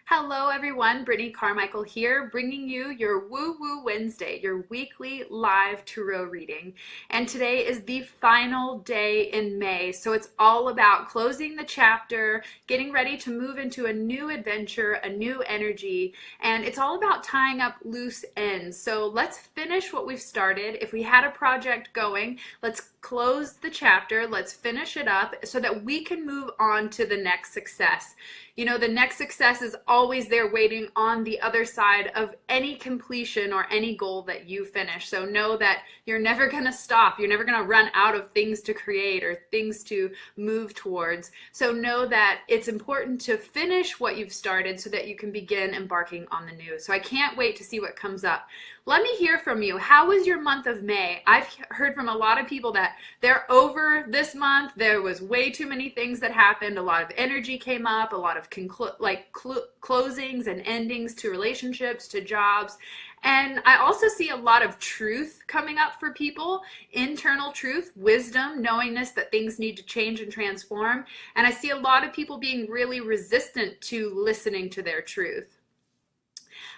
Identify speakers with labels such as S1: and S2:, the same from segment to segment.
S1: Hello everyone, Brittany Carmichael here, bringing you your Woo Woo Wednesday, your weekly live tarot reading. And today is the final day in May, so it's all about closing the chapter, getting ready to move into a new adventure, a new energy, and it's all about tying up loose ends. So let's finish what we've started. If we had a project going, let's close the chapter, let's finish it up so that we can move on to the next success. You know, the next success is always there waiting on the other side of any completion or any goal that you finish. So know that you're never going to stop. You're never going to run out of things to create or things to move towards. So know that it's important to finish what you've started so that you can begin embarking on the new. So I can't wait to see what comes up. Let me hear from you. How was your month of May? I've heard from a lot of people that they're over this month. There was way too many things that happened. A lot of energy came up, a lot of closings and endings to relationships, to jobs. And I also see a lot of truth coming up for people, internal truth, wisdom, knowingness that things need to change and transform. And I see a lot of people being really resistant to listening to their truth.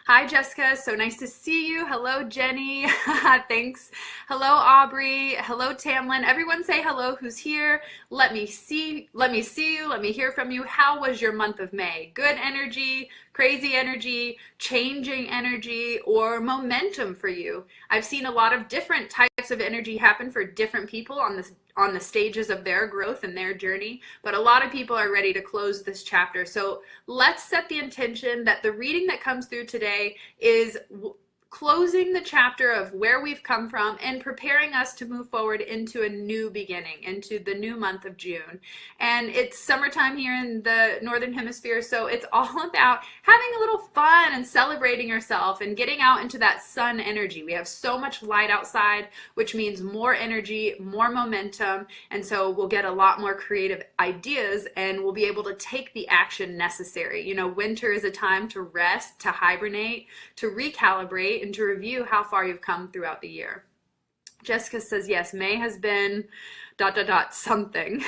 S1: Hi, Jessica. So nice to see you. Hello, Jenny. Thanks. Hello, Aubrey. Hello, Tamlin. Everyone say hello who's here. Let me see you. Let me hear from you. How was your month of May? Good energy, crazy energy, changing energy, or momentum for you? I've seen a lot of different types of energy happen for different people on the stages of their growth and their journey, but a lot of people are ready to close this chapter. So let's set the intention that the reading that comes through today is closing the chapter of where we've come from and preparing us to move forward into a new beginning, into the new month of June. And it's summertime here in the Northern Hemisphere, so it's all about having a little fun and celebrating yourself and getting out into that sun energy. We have so much light outside, which means more energy, more momentum, and so we'll get a lot more creative ideas and we'll be able to take the action necessary. You know, winter is a time to rest, to hibernate, to recalibrate, and to review how far you've come throughout the year. Jessica says, yes, May has been ... something.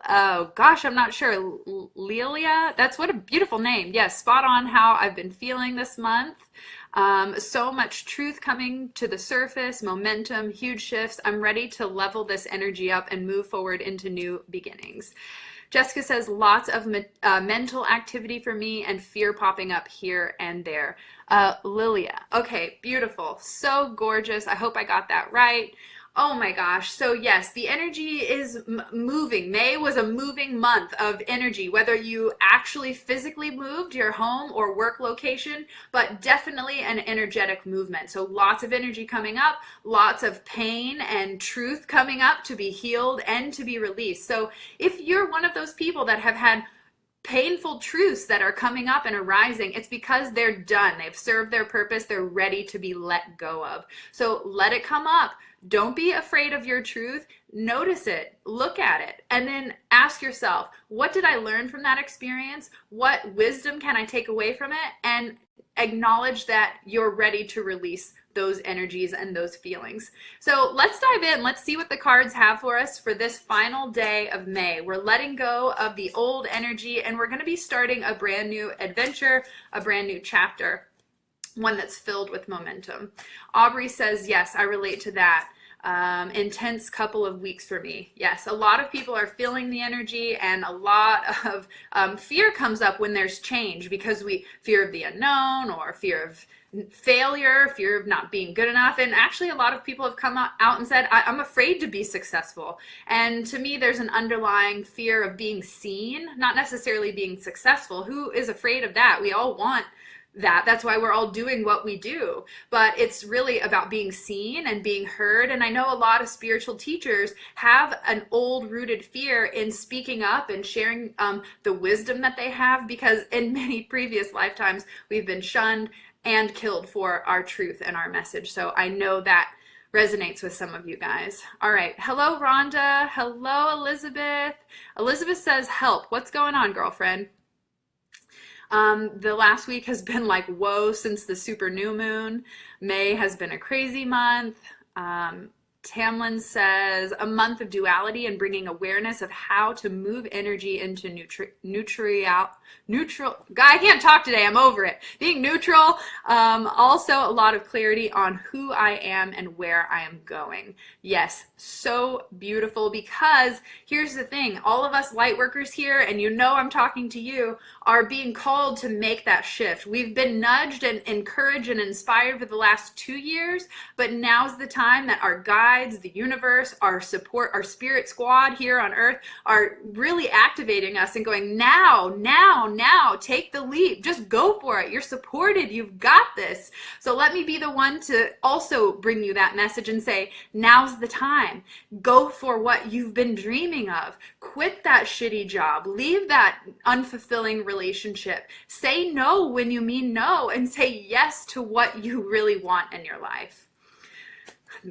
S1: Oh gosh, I'm not sure. Lelia, that's what a beautiful name. Yes, spot on how I've been feeling this month. So much truth coming to the surface, momentum, huge shifts. I'm ready to level this energy up and move forward into new beginnings. Jessica says, lots of mental activity for me and fear popping up here and there. Lilia. Okay, beautiful. So gorgeous. I hope I got that right. Oh my gosh. So yes, the energy is moving. May was a moving month of energy, whether you actually physically moved your home or work location, but definitely an energetic movement. So lots of energy coming up, lots of pain and truth coming up to be healed and to be released. So if you're one of those people that have had painful truths that are coming up and arising, it's because they're done. They've served their purpose. They're ready to be let go of. So let it come up. Don't be afraid of your truth. Notice it, look at it, and then ask yourself, what did I learn from that experience? What wisdom can I take away from it? And acknowledge that you're ready to release those energies and those feelings. So let's dive in. Let's see what the cards have for us for this final day of May. We're letting go of the old energy and we're going to be starting a brand new adventure, a brand new chapter, one that's filled with momentum. Aubrey says, yes, I relate to that. Intense couple of weeks for me. Yes, a lot of people are feeling the energy and a lot of fear comes up when there's change because we fear of the unknown or fear of failure, fear of not being good enough. And actually a lot of people have come out and said, I'm afraid to be successful. And to me, there's an underlying fear of being seen, not necessarily being successful. Who is afraid of that? We all want that. That's why we're all doing what we do. But it's really about being seen and being heard. And I know a lot of spiritual teachers have an old rooted fear in speaking up and sharing the wisdom that they have, because in many previous lifetimes we've been shunned and killed for our truth and our message. So I know that resonates with some of you guys. All right. Hello, Rhonda. Hello, Elizabeth. Elizabeth says, help. What's going on, girlfriend? The last week has been like, whoa, since the super new moon. May has been a crazy month. Tamlin says, a month of duality and bringing awareness of how to move energy into neutral. God, I can't talk today. I'm over it. Being neutral. Also, a lot of clarity on who I am and where I am going. Yes, so beautiful, because here's the thing. All of us light workers here, and you know I'm talking to you, are being called to make that shift. We've been nudged and encouraged and inspired for the last 2 years, but now's the time that our guides, the universe, our support, our spirit squad here on earth are really activating us and going, now, take the leap. Just go for it. You're supported. You've got this. So let me be the one to also bring you that message and say, now's the time. Go for what you've been dreaming of. Quit that shitty job. Leave that unfulfilling relationship. Say no when you mean no, and say yes to what you really want in your life.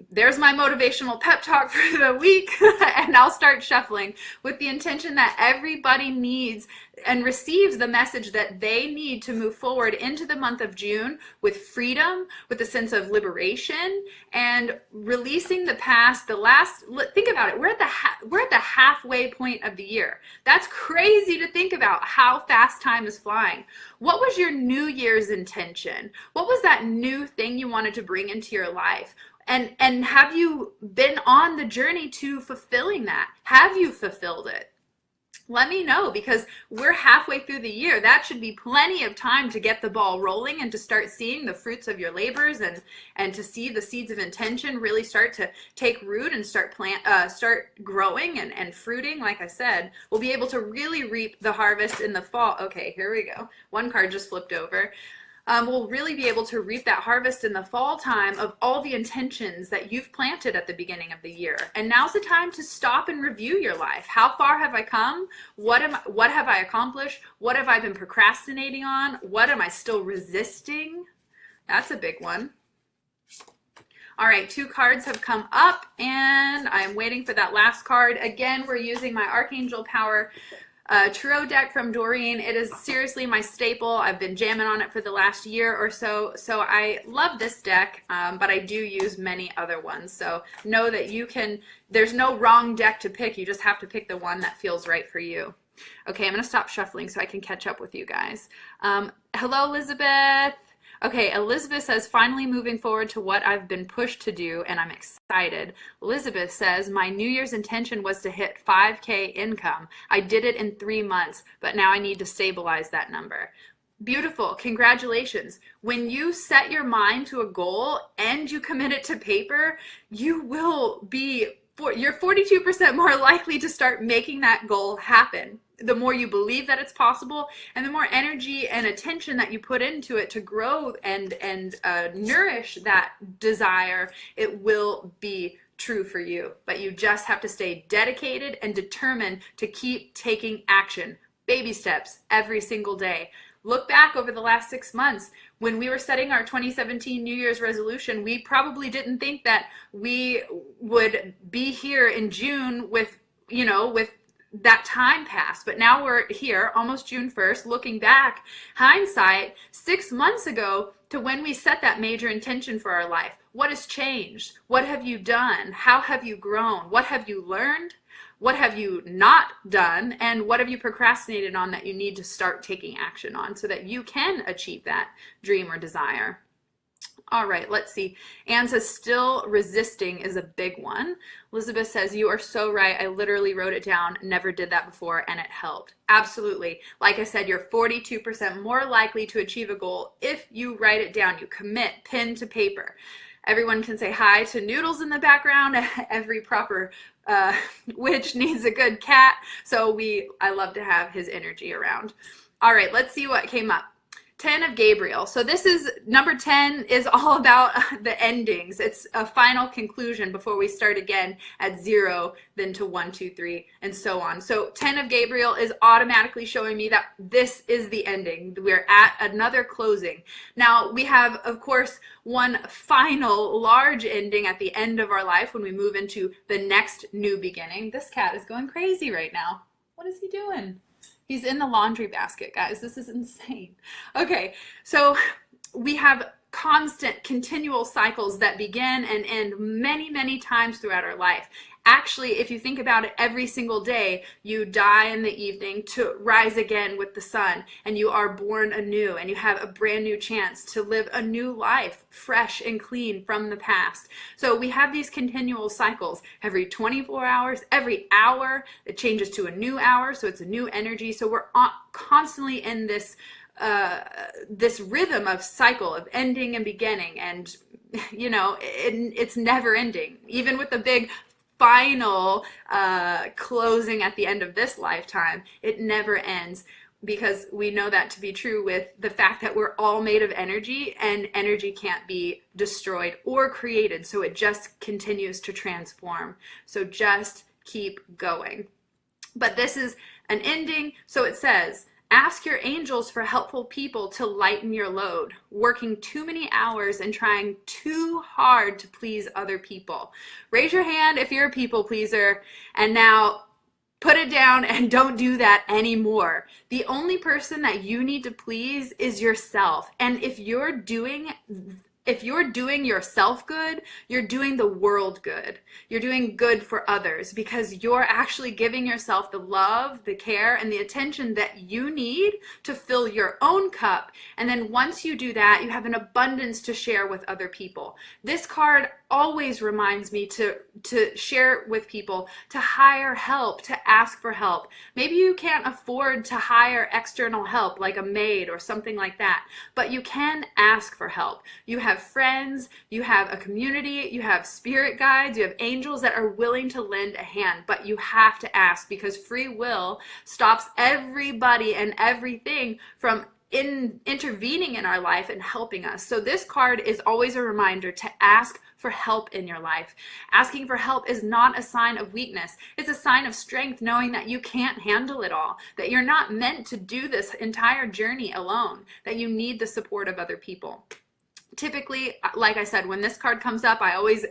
S1: There's my motivational pep talk for the week, and I'll start shuffling with the intention that everybody needs and receives the message that they need to move forward into the month of June with freedom, with a sense of liberation, and releasing the past. Think about it. We're at the halfway point of the year. That's crazy to think about how fast time is flying. What was your New Year's intention? What was that new thing you wanted to bring into your life? And have you been on the journey to fulfilling that? Have you fulfilled it? Let me know, because we're halfway through the year. That should be plenty of time to get the ball rolling and to start seeing the fruits of your labors, and to see the seeds of intention really start to take root and start growing and fruiting. Like I said, we'll be able to really reap the harvest in the fall. Okay, here we go. One card just flipped over. We'll really be able to reap that harvest in the fall time of all the intentions that you've planted at the beginning of the year. And now's the time to stop and review your life. How far have I come? What have I accomplished? What have I been procrastinating on? What am I still resisting? That's a big one. All right, 2 cards have come up, and I'm waiting for that last card. Again, we're using my Archangel Power Tarot deck from Doreen. It is seriously my staple. I've been jamming on it for the last year or so. So I love this deck, but I do use many other ones. So know that there's no wrong deck to pick. You just have to pick the one that feels right for you. Okay, I'm going to stop shuffling so I can catch up with you guys. Hello, Elizabeth. Okay, Elizabeth says, finally moving forward to what I've been pushed to do, and I'm excited. Elizabeth says, my New Year's intention was to hit 5K income. I did it in 3 months, but now I need to stabilize that number. Beautiful. Congratulations. When you set your mind to a goal and you commit it to paper, you will be, you're 42% more likely to start making that goal happen. The more you believe that it's possible, and the more energy and attention that you put into it to grow and nourish that desire, it will be true for you. But you just have to stay dedicated and determined to keep taking action. Baby steps every single day. Look back over the last 6 months. When we were setting our 2017 New Year's resolution, we probably didn't think that we would be here in June with that time passed. But now we're here, almost June 1st, looking back, hindsight, 6 months ago to when we set that major intention for our life. What has changed? What have you done? How have you grown? What have you learned? What have you not done? And what have you procrastinated on that you need to start taking action on so that you can achieve that dream or desire? All right, let's see. Anne says, still resisting is a big one. Elizabeth says, you are so right. I literally wrote it down, never did that before, and it helped. Absolutely. Like I said, you're 42% more likely to achieve a goal if you write it down, you commit, pen to paper. Everyone can say hi to Noodles in the background. Every proper witch needs a good cat. So I love to have his energy around. All right, let's see what came up. 10 of Gabriel. So this is, number 10 is all about the endings. It's a final conclusion before we start again at 0, then to 1, 2, 3, and so on. So 10 of Gabriel is automatically showing me that this is the ending. We're at another closing. Now we have, of course, one final large ending at the end of our life when we move into the next new beginning. This cat is going crazy right now. What is he doing? He's in the laundry basket, guys. This is insane. Okay, so we have constant, continual cycles that begin and end many, many times throughout our life. Actually, if you think about it, every single day you die in the evening to rise again with the sun, and you are born anew, and you have a brand new chance to live a new life, fresh and clean from the past. So we have these continual cycles. Every 24 hours, every hour, it changes to a new hour, so it's a new energy. So we're constantly in this this rhythm of cycle of ending and beginning, and it's never ending. Even with the big final closing at the end of this lifetime, it never ends, because we know that to be true with the fact that we're all made of energy, and energy can't be destroyed or created, so it just continues to transform. So just keep going. But this is an ending, so it says, ask your angels for helpful people to lighten your load, working too many hours and trying too hard to please other people. Raise your hand if you're a people pleaser, and now put it down and don't do that anymore. The only person that you need to please is yourself. And if you're doing yourself good, you're doing the world good. You're doing good for others, because you're actually giving yourself the love, the care, and the attention that you need to fill your own cup. And then once you do that, you have an abundance to share with other people. This card always reminds me to share with people, to hire help, to ask for help. Maybe you can't afford to hire external help like a maid or something like that, but you can ask for help. You have friends, you have a community, you have spirit guides, you have angels that are willing to lend a hand, but you have to ask, because free will stops everybody and everything from intervening in our life and helping us. So this card is always a reminder to ask for help in your life. Asking for help is not a sign of weakness. It's a sign of strength, knowing that you can't handle it all, that you're not meant to do this entire journey alone, that you need the support of other people. Typically, like I said, when this card comes up, I always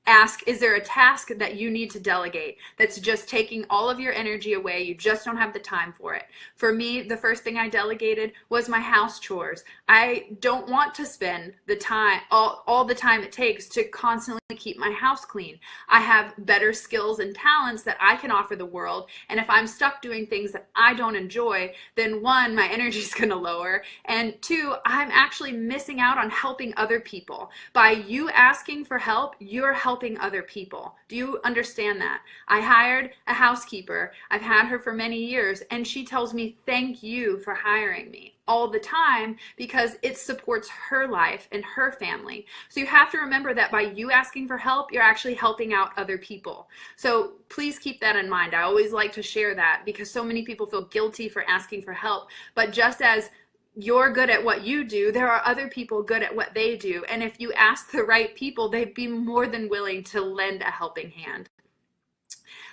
S1: ask, is there a task that you need to delegate that's just taking all of your energy away? You just don't have the time for it. For me, the first thing I delegated was my house chores. I don't want to spend the time, all the time it takes to constantly keep my house clean. I have better skills and talents that I can offer the world, and if I'm stuck doing things that I don't enjoy, then one, my energy is going to lower, and two, I'm actually missing out on helping other people. By you asking for help, you're helping other people. Do you understand that? I hired a housekeeper. I've had her for many years, and she tells me thank you for hiring me all the time, because it supports her life and her family. So you have to remember that by you asking for help, you're actually helping out other people. So please keep that in mind. I always like to share that, because so many people feel guilty for asking for help. But just as you're good at what you do, there are other people good at what they do. And if you ask the right people, they'd be more than willing to lend a helping hand.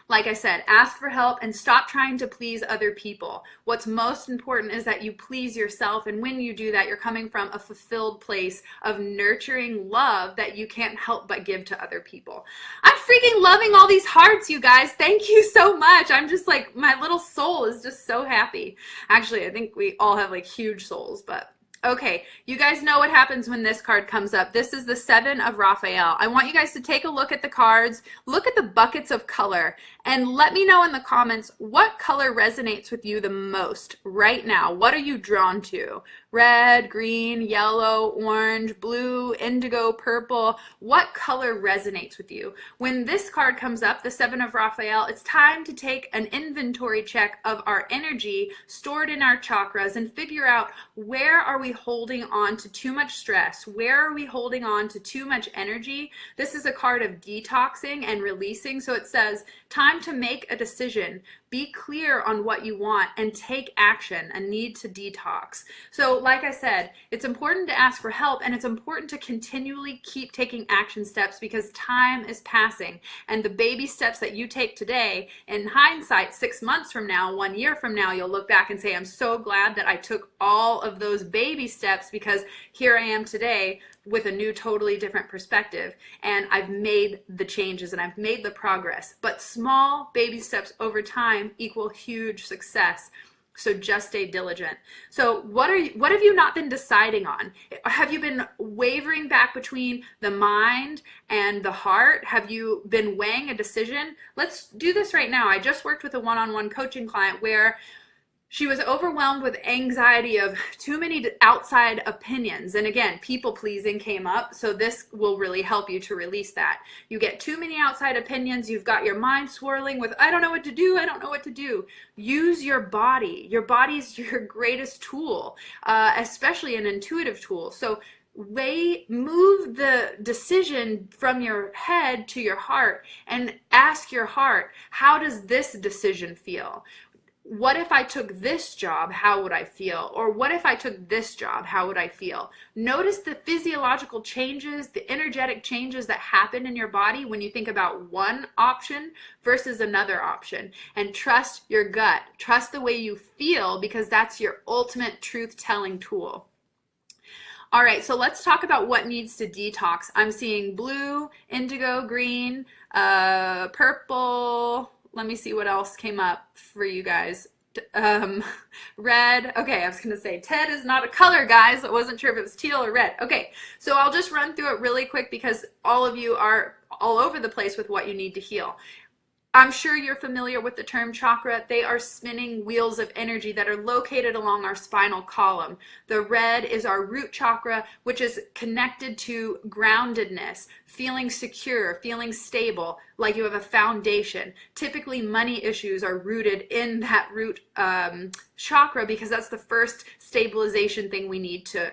S1: Like I said, ask for help and stop trying to please other people. What's most important is that you please yourself, and when you do that, you're coming from a fulfilled place of nurturing love that you can't help but give to other people. I'm freaking loving all these hearts, you guys. Thank you so much. I'm just like, my little soul is just so happy. Actually, I think we all have like huge souls, but okay, you guys know what happens when this card comes up. This is the Seven of Raphael. I want you guys to take a look at the cards, look at the buckets of color, and let me know in the comments what color resonates with you the most right now. What are you drawn to? Red, green, yellow, orange, blue, indigo, purple. What color resonates with you? When this card comes up, the Seven of Raphael, it's time to take an inventory check of our energy stored in our chakras and figure out, where are we holding on to too much stress? Where are we holding on to too much energy? This is a card of detoxing and releasing. So it says, time to make a decision. Be clear on what you want and take action, a need to detox. So like I said, it's important to ask for help, and it's important to continually keep taking action steps, because time is passing, and the baby steps that you take today, in hindsight, 6 months from now, 1 year from now, you'll look back and say, I'm so glad that I took all of those baby steps, because here I am today with a new, totally different perspective, and I've made the changes and I've made the progress. But small baby steps over time equal huge success. So just stay diligent. So what have you not been deciding on? Have you been wavering back between the mind and the heart? Have you been weighing a decision? Let's do this right now. I just worked with a one-on-one coaching client where she was overwhelmed with anxiety of too many outside opinions. And again, people pleasing came up. So this will really help you to release that. You get too many outside opinions. You've got your mind swirling with, I don't know what to do. I don't know what to do. Use your body. Your body's your greatest tool, especially an intuitive tool. So move the decision from your head to your heart and ask your heart, how does this decision feel? What if I took this job, how would I feel? Or what if I took this job, how would I feel? Notice the physiological changes, the energetic changes that happen in your body when you think about one option versus another option. And trust your gut. Trust the way you feel, because that's your ultimate truth-telling tool. All right, so let's talk about what needs to detox. I'm seeing blue, indigo, green, purple. Let me see what else came up for you guys. Red. Okay, I was going to say Ted is not a color, guys. I wasn't sure if it was teal or red. Okay, so I'll just run through it really quick because all of you are all over the place with what you need to heal. I'm sure you're familiar with the term chakra. They are spinning wheels of energy that are located along our spinal column. The red is our root chakra, which is connected to groundedness, feeling secure, feeling stable, like you have a foundation. Typically, money issues are rooted in that root chakra because that's the first stabilization thing we need to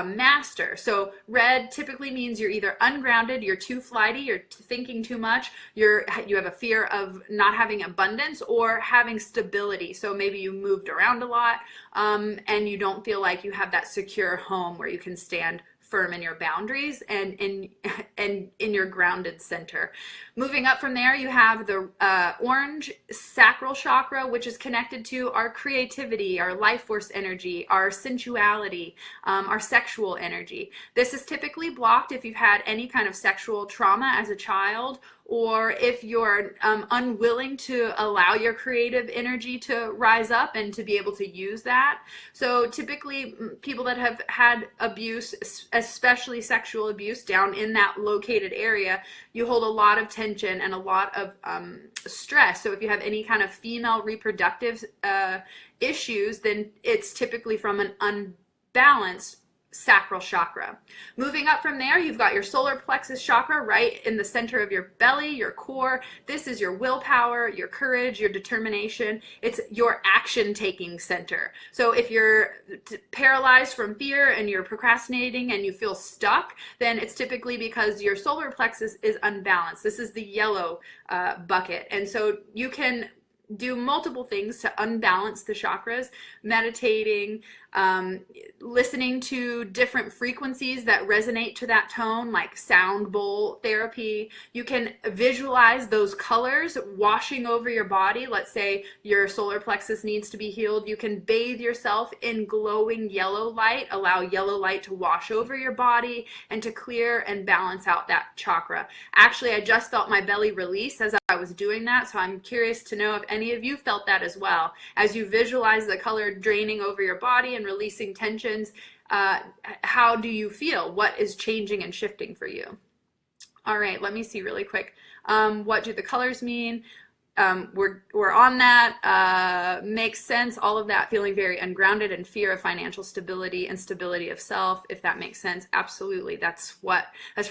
S1: master. So red typically means you're either ungrounded, you're too flighty, you're thinking too much, you have a fear of not having abundance or having stability. So maybe you moved around a lot and you don't feel like you have that secure home where you can stand firm in your boundaries and in your grounded center. Moving up from there, you have the orange sacral chakra, which is connected to our creativity, our life force energy, our sensuality, our sexual energy. This is typically blocked if you've had any kind of sexual trauma as a child, or if you're unwilling to allow your creative energy to rise up and to be able to use that. So typically people that have had abuse, especially sexual abuse down in that located area, you hold a lot of tension and a lot of stress. So if you have any kind of female reproductive issues, then it's typically from an unbalanced sacral chakra. Moving up from there, you've got your solar plexus chakra right in the center of your belly, your core. This is your willpower, your courage, your determination. It's your action-taking center. So if you're paralyzed from fear and you're procrastinating and you feel stuck, then it's typically because your solar plexus is unbalanced. This is the yellow bucket. And so you can do multiple things to unbalance the chakras: meditating, listening to different frequencies that resonate to that tone, like sound bowl therapy. You can visualize those colors washing over your body. Let's say your solar plexus needs to be healed. You can bathe yourself in glowing yellow light, allow yellow light to wash over your body and to clear and balance out that chakra. Actually, I just felt my belly release as I was doing that, so I'm curious to know if any of you felt that as well. As you visualize the color draining over your body and releasing tensions, how do you feel? What is changing and shifting for you? All right, let me see really quick. What do the colors mean? We're on that. Makes sense. All of that, feeling very ungrounded and fear of financial stability and stability of self, if that makes sense. Absolutely. That's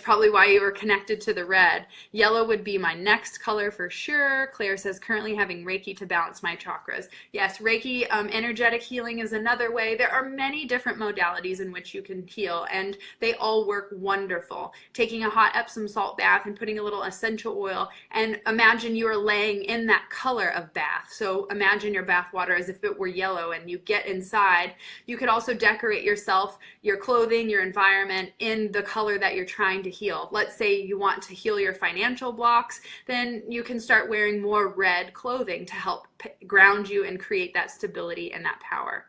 S1: probably why you were connected to the red. Yellow would be my next color for sure. Claire says, currently having Reiki to balance my chakras. Yes, Reiki, energetic healing is another way. There are many different modalities in which you can heal, and they all work wonderful. Taking a hot Epsom salt bath and putting a little essential oil, and imagine you are laying in that color of bath. So imagine your bath water as if it were yellow, and you get inside. You could also decorate yourself, your clothing, your environment in the color that you're trying to heal. Let's say you want to heal your financial blocks, then you can start wearing more red clothing to help ground you and create that stability and that power.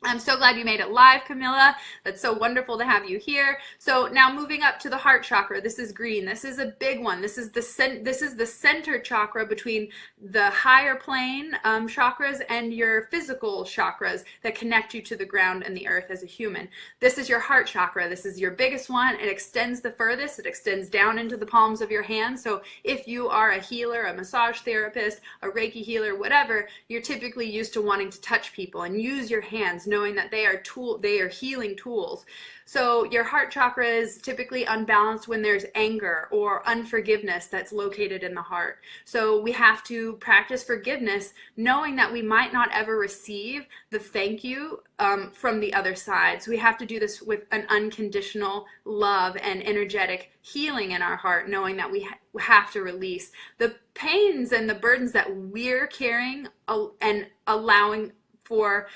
S1: I'm so glad you made it live, Camilla. That's so wonderful to have you here. So now moving up to the heart chakra. This is green. This is a big one. This is the center chakra between the higher plane chakras and your physical chakras that connect you to the ground and the earth as a human. This is your heart chakra. This is your biggest one. It extends the furthest. It extends down into the palms of your hands. So if you are a healer, a massage therapist, a Reiki healer, whatever, you're typically used to wanting to touch people and use your hands, knowing that they are healing tools. So your heart chakra is typically unbalanced when there's anger or unforgiveness that's located in the heart. So we have to practice forgiveness, knowing that we might not ever receive the thank you from the other side. So we have to do this with an unconditional love and energetic healing in our heart, knowing that we have to release the pains and the burdens that we're carrying and allowing for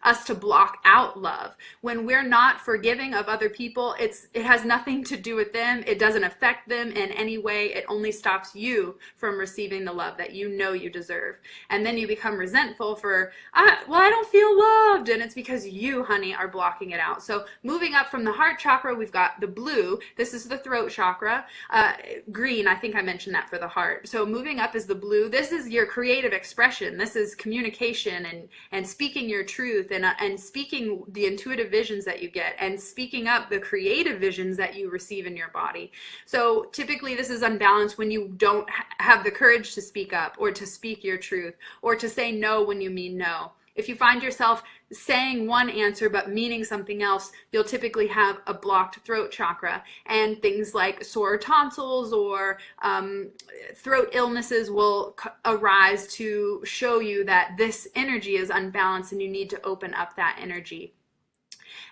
S1: us to block out love. When we're not forgiving of other people, it has nothing to do with them. It doesn't affect them in any way. It only stops you from receiving the love that you know you deserve. And then you become resentful for, well, I don't feel loved. And it's because you, honey, are blocking it out. So moving up from the heart chakra, we've got the blue. This is the throat chakra. Green, I think I mentioned that for the heart. So moving up is the blue. This is your creative expression. This is communication and speaking your truth and speaking the intuitive visions that you get and speaking up the creative visions that you receive in your body. So typically this is unbalanced when you don't have the courage to speak up or to speak your truth or to say no when you mean no. If you find yourself saying one answer but meaning something else, you'll typically have a blocked throat chakra, and things like sore tonsils or throat illnesses will arise to show you that this energy is unbalanced and you need to open up that energy.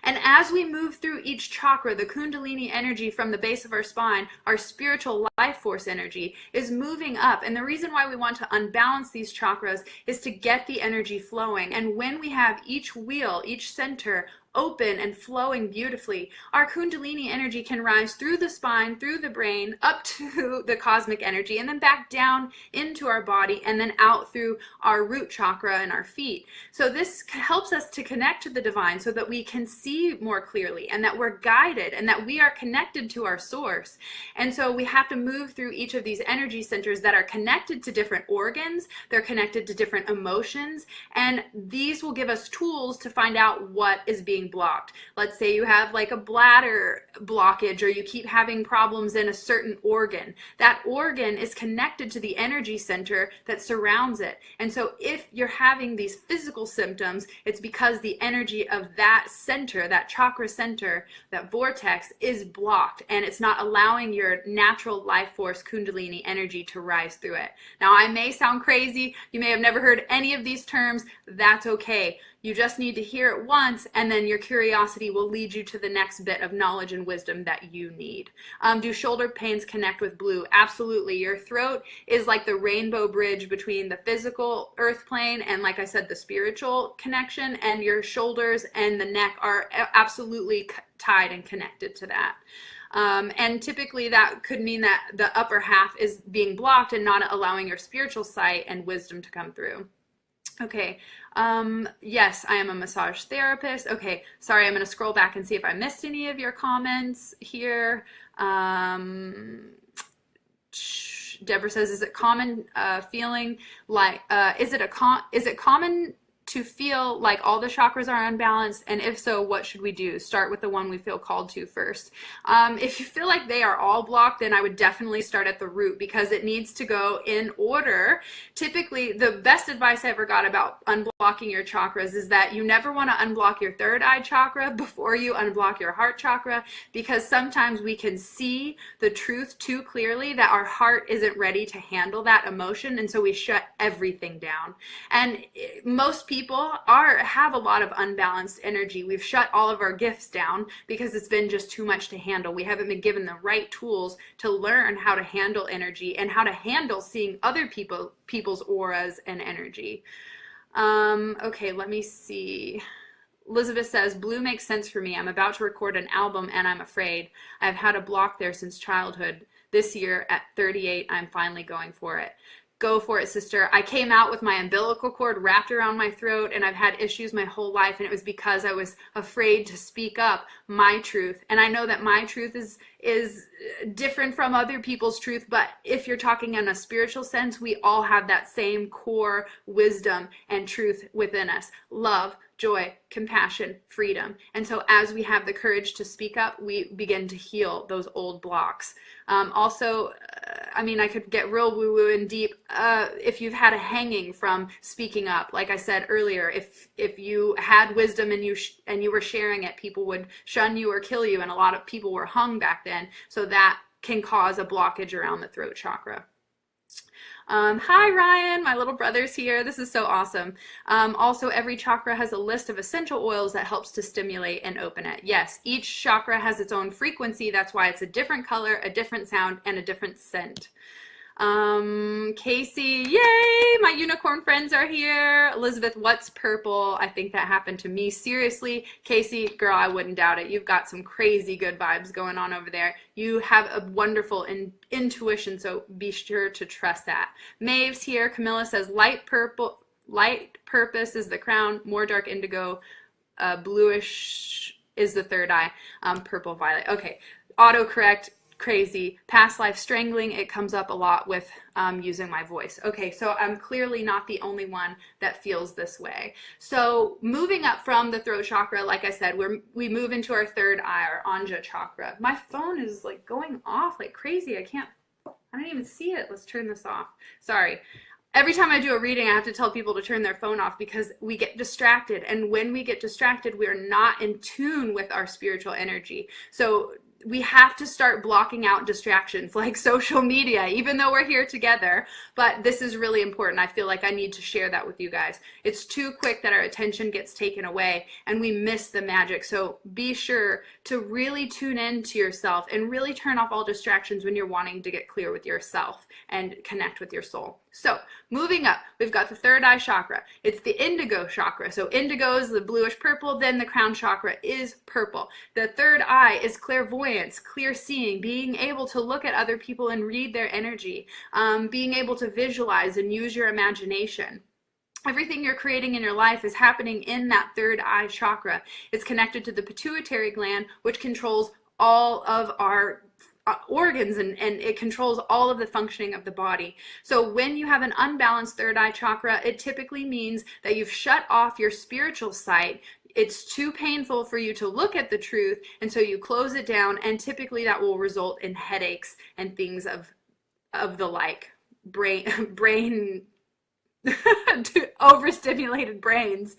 S1: And as we move through each chakra, the Kundalini energy from the base of our spine, our spiritual life force energy, is moving up. And the reason why we want to unbalance these chakras is to get the energy flowing. And when we have each wheel, each center, open and flowing beautifully, our Kundalini energy can rise through the spine, through the brain, up to the cosmic energy, and then back down into our body, and then out through our root chakra and our feet. So this helps us to connect to the divine so that we can see more clearly and that we're guided and that we are connected to our source. And so we have to move through each of these energy centers that are connected to different organs, they're connected to different emotions, and these will give us tools to find out what is being blocked. Let's say you have like a bladder blockage or you keep having problems in a certain organ. That organ is connected to the energy center that surrounds it. And so if you're having these physical symptoms, it's because the energy of that center, that chakra center, that vortex is blocked, and it's not allowing your natural life force Kundalini energy to rise through it. Now, I may sound crazy. You may have never heard any of these terms. That's okay. You just need to hear it once, and then your curiosity will lead you to the next bit of knowledge and wisdom that you need. Do shoulder pains connect with blue? Absolutely. Your throat is like the rainbow bridge between the physical earth plane and, like I said, the spiritual connection, and your shoulders and the neck are absolutely tied and connected to that. And typically that could mean that the upper half is being blocked and not allowing your spiritual sight and wisdom to come through. Okay, yes, I am a massage therapist. Okay, sorry, I'm going to scroll back and see if I missed any of your comments here. Deborah says, is it common feeling like, is it common to feel like all the chakras are unbalanced? And if so, what should we do? Start with the one we feel called to first. If you feel like they are all blocked, then I would definitely start at the root, because it needs to go in order. Typically, the best advice I ever got about unblocking your chakras is that you never want to unblock your third eye chakra before you unblock your heart chakra, because sometimes we can see the truth too clearly that our heart isn't ready to handle that emotion, and so we shut everything down. And most people have a lot of unbalanced energy. We've shut all of our gifts down because it's been just too much to handle. We haven't been given the right tools to learn how to handle energy and how to handle seeing other people's auras and energy. Okay, let me see. Elizabeth says, blue makes sense for me. I'm about to record an album and I'm afraid. I've had a block there since childhood. This year at 38, I'm finally going for it. go for it, sister. I came out with my umbilical cord wrapped around my throat, and I've had issues my whole life, and it was because I was afraid to speak up my truth. And I know that my truth is different from other people's truth, but if you're talking in a spiritual sense, we all have that same core wisdom and truth within us. Love, joy, compassion, freedom. And so as we have the courage to speak up, we begin to heal those old blocks. Also, I mean, I could get real woo-woo and deep. If you've had a hanging from speaking up, like I said earlier, if you had wisdom and you were sharing it, people would shun you or kill you, and a lot of people were hung back then. So that can cause a blockage around the throat chakra. Hi Ryan, my little brother's here. This is so awesome. Also, every chakra has a list of essential oils that helps to stimulate and open it. Yes, each chakra has its own frequency. That's why it's a different color, a different sound, and a different scent. Casey, yay, my unicorn friends are here. Elizabeth, what's purple? I think that happened to me. Seriously, Casey, girl, I wouldn't doubt it. You've got some crazy good vibes going on over there. You have a wonderful intuition, so be sure to trust that. Maeve's here. Camilla says light purple, light purpose is the crown, more dark indigo, bluish is the third eye, purple violet. Okay, autocorrect. Crazy. Past life strangling, it comes up a lot with using my voice. Okay, so I'm clearly not the only one that feels this way. So moving up from the throat chakra, like I said, we move into our third eye, our Anja chakra. My phone is like going off like crazy. I don't even see it. Let's turn this off. Sorry. Every time I do a reading, I have to tell people to turn their phone off because we get distracted. And when we get distracted, we are not in tune with our spiritual energy. So we have to start blocking out distractions like social media, even though we're here together. But this is really important. I feel like I need to share that with you guys. It's too quick that our attention gets taken away and we miss the magic. So be sure to really tune in to yourself and really turn off all distractions when you're wanting to get clear with yourself and connect with your soul. So moving up, we've got the third eye chakra. It's the indigo chakra. So indigo is the bluish purple, then the crown chakra is purple. The third eye is clairvoyance, clear seeing, being able to look at other people and read their energy, being able to visualize and use your imagination. Everything you're creating in your life is happening in that third eye chakra. It's connected to the pituitary gland, which controls all of our organs and it controls all of the functioning of the body. So when you have an unbalanced third eye chakra, it typically means that you've shut off your spiritual sight. It's too painful for you to look at the truth, and so you close it down, and typically that will result in headaches and things of the like. Brain overstimulated brains.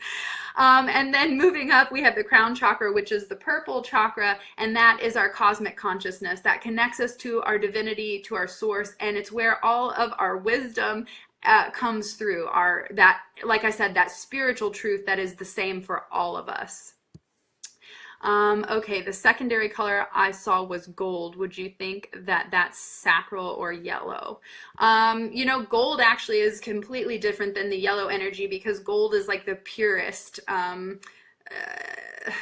S1: And then moving up, we have the crown chakra, which is the purple chakra, and that is our cosmic consciousness that connects us to our divinity, to our source, and it's where all of our wisdom comes through. Like I said, that spiritual truth that is the same for all of us. Okay, the secondary color I saw was gold. Would you think that that's sacral or yellow? You know, gold actually is completely different than the yellow energy because gold is like the purest.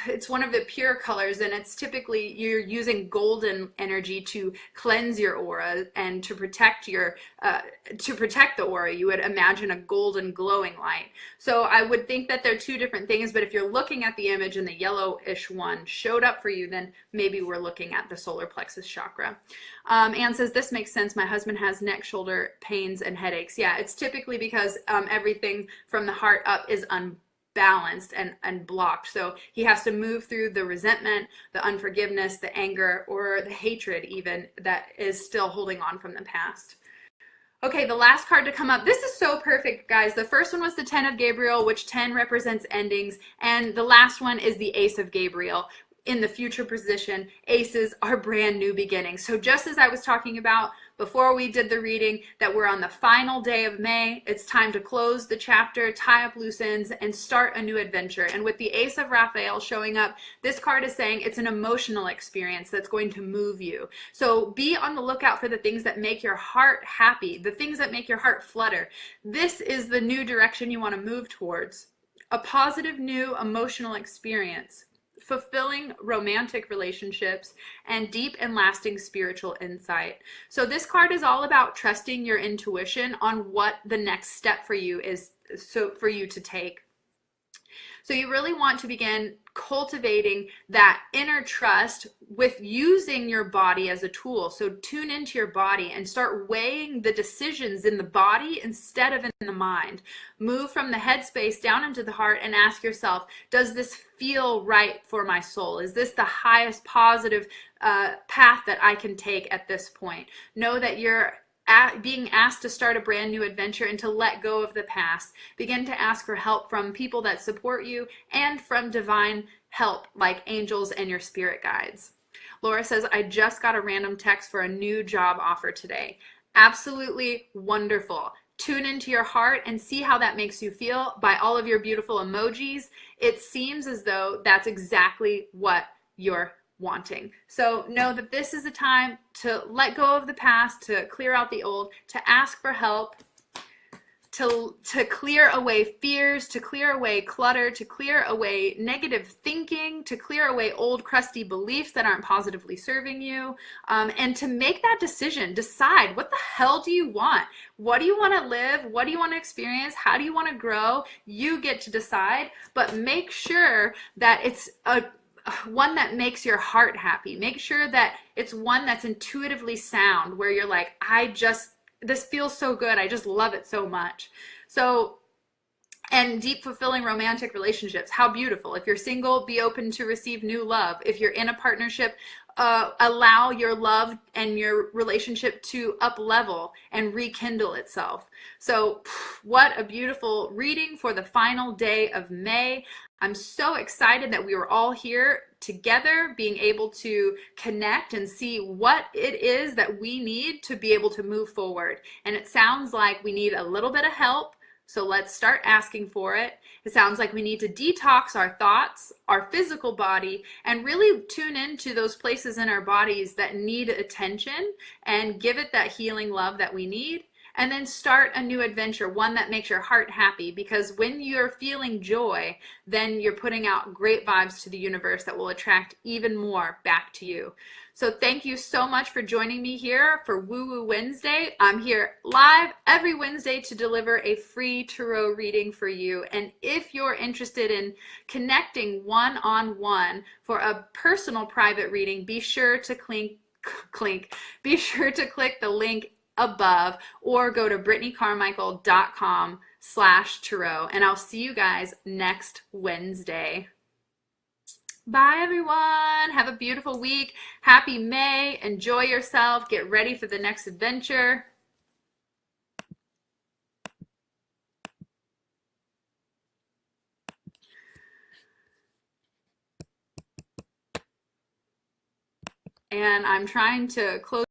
S1: It's one of the pure colors, and it's typically you're using golden energy to cleanse your aura and to protect the aura. You would imagine a golden glowing light. So I would think that they're two different things, but if you're looking at the image and the yellowish one showed up for you, then maybe we're looking at the solar plexus chakra. Anne says, this makes sense. My husband has neck, shoulder pains and headaches. Yeah, it's typically because everything from the heart up is unbalanced and blocked. So he has to move through the resentment, the unforgiveness, the anger, or the hatred even that is still holding on from the past. Okay, the last card to come up. This is so perfect, guys. The first one was the 10 of Gabriel, which 10 represents endings, and the last one is the Ace of Gabriel. In the future position, aces are brand new beginnings. So just as I was talking about before we did the reading, that we're on the final day of May, it's time to close the chapter, tie up loose ends, and start a new adventure. And with the Ace of Raphael showing up, this card is saying it's an emotional experience that's going to move you. So be on the lookout for the things that make your heart happy, the things that make your heart flutter. This is the new direction you want to move towards. A positive new emotional experience. fulfilling romantic relationships, and deep and lasting spiritual insight. So this card is all about trusting your intuition on what the next step for you is, so for you to take. So you really want to begin cultivating that inner trust with using your body as a tool. So tune into your body and start weighing the decisions in the body instead of in the mind. Move from the headspace down into the heart and ask yourself, does this feel right for my soul? Is this the highest positive path that I can take at this point? Know that you're being asked to start a brand new adventure and to let go of the past. Begin to ask for help from people that support you and from divine help like angels and your spirit guides. Laura says, I just got a random text for a new job offer today. Absolutely wonderful. Tune into your heart and see how that makes you feel by all of your beautiful emojis. It seems as though that's exactly what you're wanting. So know that this is a time to let go of the past, to clear out the old, to ask for help, to clear away fears, to clear away clutter, to clear away negative thinking, to clear away old crusty beliefs that aren't positively serving you, and to make that decision. Decide, what the hell do you want? What do you want to live? What do you want to experience? How do you want to grow? You get to decide, but make sure that it's one that makes your heart happy. Make sure that it's one that's intuitively sound, where you're like, this feels so good. I just love it so much. So, and deep, fulfilling romantic relationships. How beautiful. If you're single, be open to receive new love. If you're in a partnership, allow your love and your relationship to up level and rekindle itself. So what a beautiful reading for the final day of May. I'm so excited that we were all here together, being able to connect and see what it is that we need to be able to move forward. And it sounds like we need a little bit of help. So let's start asking for it. It sounds like we need to detox our thoughts, our physical body, and really tune into those places in our bodies that need attention and give it that healing love that we need. And then start a new adventure, one that makes your heart happy, because when you're feeling joy, then you're putting out great vibes to the universe that will attract even more back to you. So thank you so much for joining me here for Woo Woo Wednesday. I'm here live every Wednesday to deliver a free tarot reading for you. And if you're interested in connecting one-on-one for a personal private reading, be sure to click the link above or go to brittanycarmichael.com/tarot, and I'll see you guys next Wednesday. Bye everyone. Have a beautiful week. Happy May. Enjoy yourself. Get ready for the next adventure. And I'm trying to close